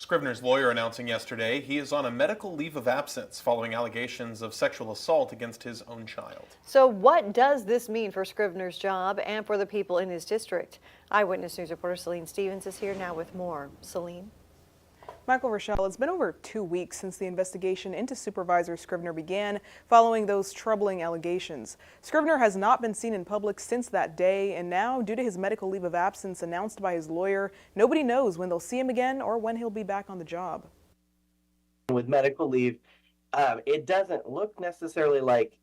Scrivener's lawyer announcing yesterday he is on a medical leave of absence following allegations of sexual assault against his own child. So what does this mean for Scrivener's job and for the people in his district? Eyewitness News reporter Celine Stevens is here now with more. Celine? Michael Rochelle, it's been over 2 weeks since the investigation into Supervisor Scrivener began following those troubling allegations. Scrivener has not been seen in public since that day, and now, due to his medical leave of absence announced by his lawyer, nobody knows when they'll see him again or when he'll be back on the job. With medical leave, it doesn't look necessarily like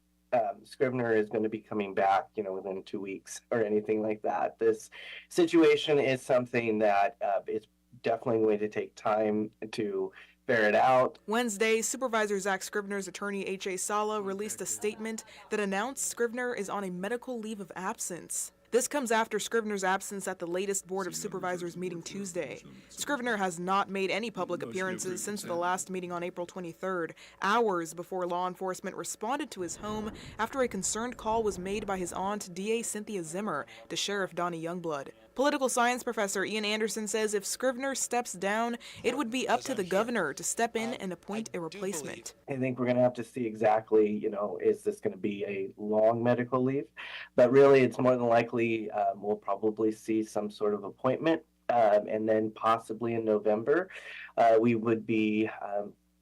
Scrivener is going to be coming back, within 2 weeks or anything like that. This situation is something that is definitely going to take time to ferret out. Wednesday, Supervisor Zach Scrivener's attorney H.A. Sala released a statement that announced Scrivener is on a medical leave of absence. This comes after Scrivener's absence at the latest Board of Supervisors meeting Tuesday. Scrivener has not made any public appearances since the last meeting on April 23rd, hours before law enforcement responded to his home after a concerned call was made by his aunt, D.A. Cynthia Zimmer, to Sheriff Donnie Youngblood. Political science professor Ian Anderson says if Scrivener steps down, it would be up to the governor to step in and appoint a replacement. I think we're going to have to see exactly, is this going to be a long medical leave? But really, it's more than likely we'll probably see some sort of appointment. And then possibly in November, we would be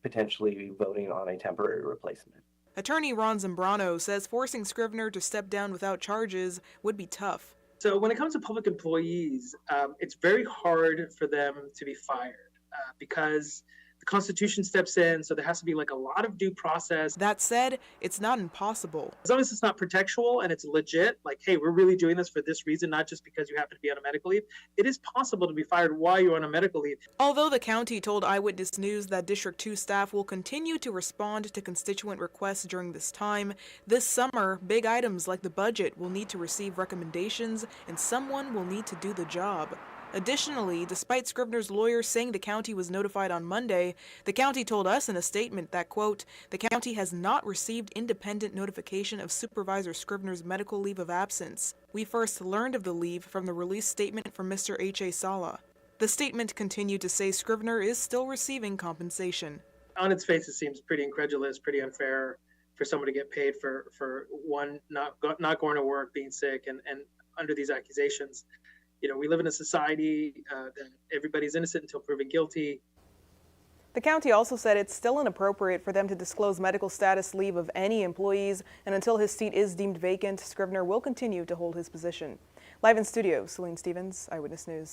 potentially voting on a temporary replacement. Attorney Ron Zambrano says forcing Scrivener to step down without charges would be tough. So when it comes to public employees, it's very hard for them to be fired because the Constitution steps in, so there has to be like a lot of due process. That said, it's not impossible. As long as it's not protectual and it's legit, like, hey, we're really doing this for this reason, not just because you happen to be on a medical leave, it is possible to be fired while you're on a medical leave. Although the county told Eyewitness News that District 2 staff will continue to respond to constituent requests during this time, this summer, big items like the budget will need to receive recommendations and someone will need to do the job. Additionally, despite Scrivener's lawyer saying the county was notified on Monday, the county told us in a statement that, quote, the county has not received independent notification of Supervisor Scrivener's medical leave of absence. We first learned of the leave from the released statement from Mr. H.A. Sala. The statement continued to say Scrivener is still receiving compensation. On its face, it seems pretty incredulous, pretty unfair for someone to get paid for one, not going to work, being sick, and under these accusations. We live in a society that everybody's innocent until proven guilty. The county also said it's still inappropriate for them to disclose medical status leave of any employees, and until his seat is deemed vacant, Scrivener will continue to hold his position. Live in studio, Celine Stevens, Eyewitness News.